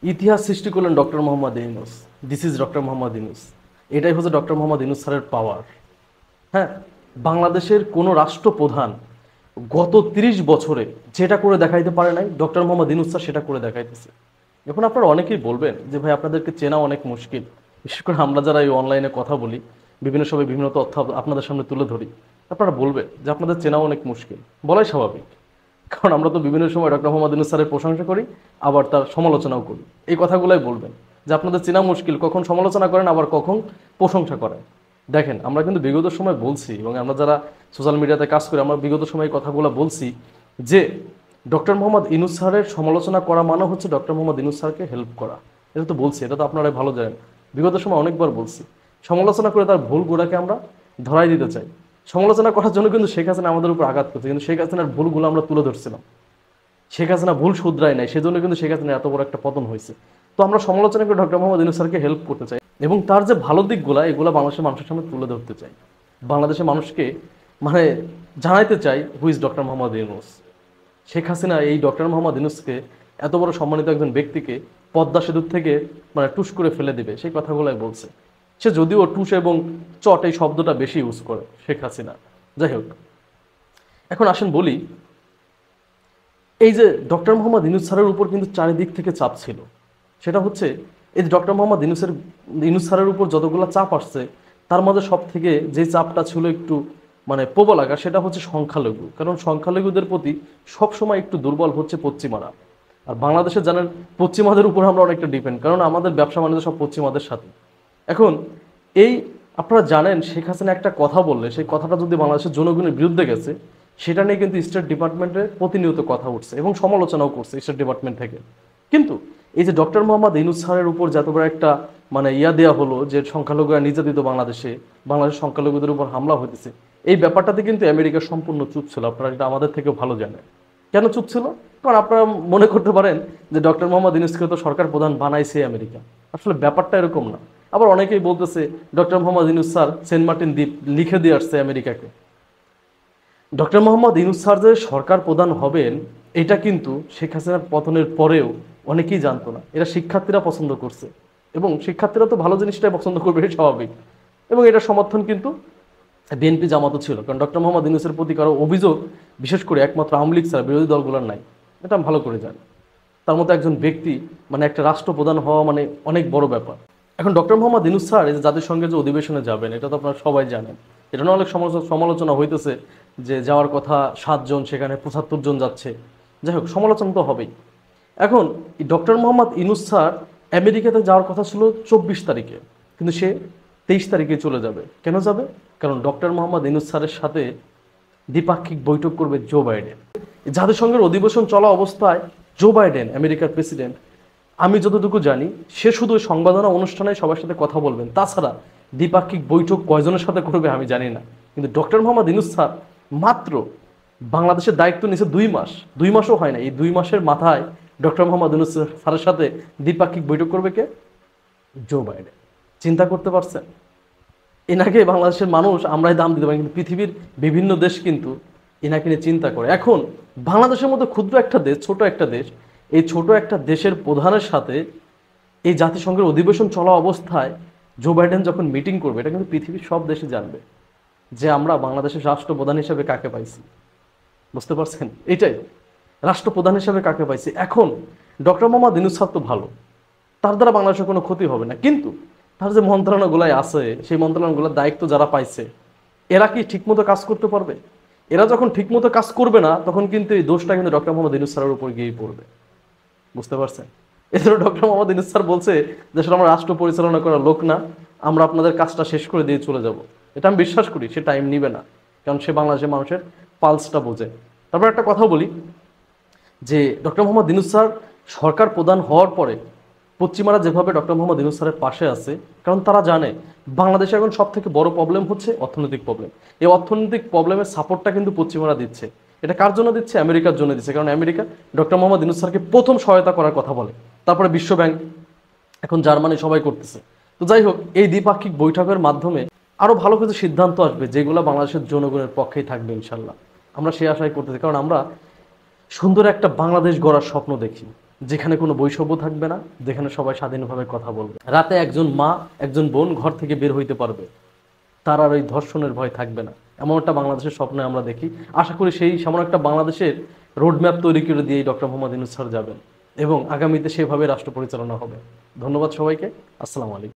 ইতিহাস সৃষ্টি করলেন doctor Muhammad Yunus. This is doctor Muhammad Yunus. এটাই হচ্ছে ডক্টর মোহাম্মদ ইউনূস স্যারের পাওয়ার। হ্যাঁ, বাংলাদেশের কোনো রাষ্ট্রপ্রধান গত 30 বছরে যেটা করে দেখাইতে পারে নাই, ডক্টর মোহাম্মদ ইউনূস স্যার সেটা করে দেখাইতেছে। এখন আপনারা অনেকেই বলবেন যে ভাই আপনাদেরকে চেনা অনেক মুশকিল, বিশেষ করে আমরা যারা এই অনলাইনে কথা বলি, বিভিন্ন সময় বিভিন্ন তথ্য আপনাদের সামনে তুলে ধরি, আপনারা বলবেন যে আপনাদের চেনা অনেক মুশকিল। বলাই স্বাভাবিক, কারণ আমরা তো বিভিন্ন সময় ডক্টর মোহাম্মদ ইউনূস স্যারের প্রশংসা করি, আবার তার সমালোচনাও করি। এই কথাগুলাই বলবেন যে আপনাদের চেনা মুশকিল, কখন সমালোচনা করেন আবার কখন প্রশংসা করেন। দেখেন, আমরা কিন্তু বিগত সময় বলছি, এবং আমরা যারা সোশ্যাল মিডিয়াতে কাজ করি আমরা বিগত সময় এই কথাগুলো বলছি যে ডক্টর মোহাম্মদ ইউনূস স্যারের সমালোচনা করা মানে হচ্ছে ডক্টর মোহাম্মদ ইউনূস স্যারকে হেল্প করা। এটা তো বলছি, এটা তো আপনারাই ভালো জানেন। বিগত সময় অনেকবার বলছি, সমালোচনা করে তার ভুলগুলোকে আমরা ধরাই দিতে চাই। সমালোচনা করার জন্য কিন্তু শেখ হাসিনা আমাদের উপর আঘাত করছে, কিন্তু শেখ হাসিনার ভুলগুলো আমরা তুলে ধরছিলাম। শেখ হাসিনা ভুল শুধরায় নাই, সেজন্য কিন্তু শেখ হাসিনা এত বড় একটা পতন হয়েছে। তো আমরা সমালোচনা করে ডক্টর মোহাম্মদ ইউনূস স্যারকে হেল্প করতে চাই, এবং তার যে ভালো দিকগুলো এগুলো বাংলাদেশের মানুষের সামনে তুলে ধরতে চাই। বাংলাদেশের মানুষকে মানে জানাইতে চাই who is doctor Muhammad Yunus. Sheikh Hasina এই ডক্টর মোহাম্মদ ইউনূসকে, এত বড় সম্মানিত একজন ব্যক্তিকে পদ্মা সেতুর থেকে মানে টুস করে ফেলে দিবে, সেই কথাগুলাই বলছে। সে যদিও টুস এবং চট এই শব্দটা বেশি ইউজ করে শেখ হাসিনা। যাই হোক, এখন আসেন বলি, এই যে ডক্টর মোহাম্মদ ইউনূস স্যারের উপর কিন্তু চারিদিক থেকে চাপ ছিল। সেটা হচ্ছে এই যে ডক্টর মোহাম্মদ ইউনূস স্যারের উপর যতগুলো চাপ আসছে, তার মধ্যে সব থেকে যে চাপটা ছিল একটু মানে প্রবল আকার, সেটা হচ্ছে সংখ্যালঘু। কারণ সংখ্যালঘুদের প্রতি সবসময় একটু দুর্বল হচ্ছে পশ্চিমারা। আর বাংলাদেশে জানেন পশ্চিমাদের উপর আমরা অনেকটা ডিপেন্ড, কারণ আমাদের ব্যবসা বাণিজ্য সব পশ্চিমাদের সাথে। এখন এই আপনারা জানেন শেখ হাসিনা একটা কথা বললে সেই কথাটা যদি বাংলাদেশের জনগণের বিরুদ্ধে গেছে, সেটা নিয়ে কিন্তু স্টেট ডিপার্টমেন্টে প্রতিনিয়ত কথা উঠছে এবং সমালোচনাও করছে স্টেট ডিপার্টমেন্ট থেকে। কিন্তু এই যে ডক্টর মোহাম্মদ ইউনূস স্যারের উপর যত বড় একটা মানে দেওয়া হলো যে সংখ্যালঘুরা নির্যাতিত, বাংলাদেশের সংখ্যালঘুদের উপর হামলা হইতেছে, এই ব্যাপারটাতে কিন্তু আমেরিকা সম্পূর্ণ চুপ ছিল। আপনারা এটা আমাদের থেকেও ভালো জানেন। কেন চুপ ছিল? কারণ আপনারা মনে করতে পারেন যে ডক্টর মোহাম্মদ ইউনূসকে তো সরকার প্রধান বানাইছে আমেরিকা। আসলে ব্যাপারটা এরকম না। আবার অনেকেই বলতেছে doctor Muhammad Yunus sir Saint Martin দ্বীপ লিখে দিয়ে আসছে আমেরিকাকে। ডক্টর মোহাম্মদ ইউনূস স্যার যে সরকার প্রধান হবেন, এটা কিন্তু শেখ হাসিনার পতনের পরেও অনেকেই জানতো না। এটা শিক্ষার্থীরা পছন্দ করছে, এবং শিক্ষার্থীরা তো ভালো জিনিসটাই পছন্দ করবে, এটা স্বাভাবিক। এবং এটা সমর্থন কিন্তু বিএনপি জামাতও ছিল, কারণ ডক্টর মোহাম্মদ ইউনূসের প্রতি কারো অভিযোগ বিশেষ করে একমাত্র আওয়ামী লীগ ছাড়া বিরোধী দলগুলোর নাই, এটা আমি ভালো করে জানি। তার মতো একজন ব্যক্তি মানে একটা রাষ্ট্রপ্রধান হওয়া মানে অনেক বড় ব্যাপার। এখন ডক্টর মোহাম্মদ ইউনূস স্যার এই যে জাতিসংঘের যে অধিবেশনে যাবেন, এটা তো আপনারা সবাই জানেন। এটা নিয়ে অনেক সমালোচনা হইতেছে যে যাওয়ার কথা 7 জন, সেখানে 75 জন যাচ্ছে। যাই হোক, সমালোচনা তো হবেই। এখন ডক্টর মোহাম্মদ ইউনূস স্যার আমেরিকাতে যাওয়ার কথা ছিল 24 তারিখে, কিন্তু সে 23 তারিখে চলে যাবে। কেন যাবে? কারণ ডক্টর মোহাম্মদ ইউনূস স্যারের সাথে দ্বিপাক্ষিক বৈঠক করবে জো বাইডেন। জাতিসংঘের অধিবেশন চলা অবস্থায় জো বাইডেন, আমেরিকার প্রেসিডেন্ট, আমি যতটুকু জানি সে শুধু ওই সংবর্ধনা অনুষ্ঠানে সবার সাথে কথা বলবেন। তাছাড়া দ্বিপাক্ষিক বৈঠক কয়জনের সাথে করবে আমি জানি না। কিন্তু ডক্টর মোহাম্মদ ইউনূস স্যার মাত্র বাংলাদেশের দায়িত্ব নিয়েছে 2 মাস, 2 মাসও হয় না। এই 2 মাসের মাথায় ডক্টর মোহাম্মদ ইউনূস স্যারের সাথে দ্বিপাক্ষিক বৈঠক করবে কে? Joe Biden. চিন্তা করতে পারছেন? এনাকে বাংলাদেশের মানুষ আমরাই দাম দিতে পারি, কিন্তু পৃথিবীর বিভিন্ন দেশ কিন্তু এনাকে নিয়ে চিন্তা করে। এখন বাংলাদেশের মতো ক্ষুদ্র একটা দেশ, ছোট একটা দেশ, এই ছোট একটা দেশের প্রধানের সাথে এই জাতিসংঘের অধিবেশন চলা অবস্থায় জো বাইডেন যখন মিটিং করবে, এটা কিন্তু পৃথিবীর সব দেশে জানবে যে আমরা বাংলাদেশের রাষ্ট্রপ্রধান হিসেবে কাকে পাইছি। বুঝতে পারছেন? এটাই রাষ্ট্রপ্রধান হিসেবে কাকে পাইছি। এখন ডক্টর মোহাম্মদ ইউনূস স্যার তো ভালো, তার দ্বারা বাংলাদেশের কোনো ক্ষতি হবে না, কিন্তু তার যে মন্ত্রণালয়গুলাই আছে, সেই মন্ত্রণালয়গুলোর দায়িত্ব যারা পাইছে, এরা কি ঠিকমতো কাজ করতে পারবে? এরা যখন ঠিকমতো কাজ করবে না, তখন কিন্তু এই দোষটা কিন্তু ডক্টর মোহাম্মদ ইউনূস স্যারের উপর গিয়েই পড়বে। বুঝতে পারছেন? এছাড়া ডক্টর মোহাম্মদ ইউনূস স্যার বলছে যে আসলে আমরা রাষ্ট্র পরিচালনা করার লোক না, আমরা আপনাদের কাজটা শেষ করে দিয়ে চলে যাব। এটা আমি বিশ্বাস করি সে টাইম নিবে না, কারণ সে বাংলাদেশের মানুষের পালসটা বোঝে। তারপর একটা কথা বলি যে ডক্টর মোহাম্মদ ইউনূস স্যার সরকার প্রধান হওয়ার পরে পশ্চিমারা যেভাবে ডক্টর মোহাম্মদ ইউনূস স্যারের পাশে আছে, কারণ তারা জানে বাংলাদেশে এখন সব থেকে বড় প্রবলেম হচ্ছে অর্থনৈতিক প্রবলেম। এই অর্থনৈতিক প্রবলেমের সাপোর্টটা কিন্তু পশ্চিমারা দিচ্ছে। এটা কার জন্য দিচ্ছে? আমেরিকার জন্য দিচ্ছে, কারণ আমেরিকা ডক্টর মোহাম্মদ ইউনূস স্যারকে প্রথম সহায়তা করার কথা বলে, তারপরে বিশ্ব ব্যাংক, এখন জার্মানি, সবাই করতেছে। তো যাই হোক, এই দ্বিপাক্ষিক বৈঠকের মাধ্যমে আরও ভালো কিছু সিদ্ধান্ত আসবে, যেগুলো বাংলাদেশের জনগণের পক্ষেই থাকবে ইনশাল্লাহ। আমরা সেই আশাই করতেছি, কারণ আমরা সুন্দর একটা বাংলাদেশ গড়ার স্বপ্ন দেখি। যেখানে কোনো বৈষম্য থাকবে না, যেখানে সবাই স্বাধীনভাবে কথা বলবে। রাতে একজন মা একজন বোন ঘর থেকে বের হইতে পারবে, তার আর ওই ধর্ষণের ভয় থাকবে না। এমন একটা বাংলাদেশের স্বপ্ন আমরা দেখি। আশা করি সেই সামনে একটা বাংলাদেশের রোডম্যাপ তৈরি করে দিয়েই ডক্টর মোহাম্মদ ইউনূস স্যার যাবেন এবং আগামীতে সেভাবে রাষ্ট্র পরিচালনা হবে। ধন্যবাদ সবাইকে। আসসালামু আলাইকুম।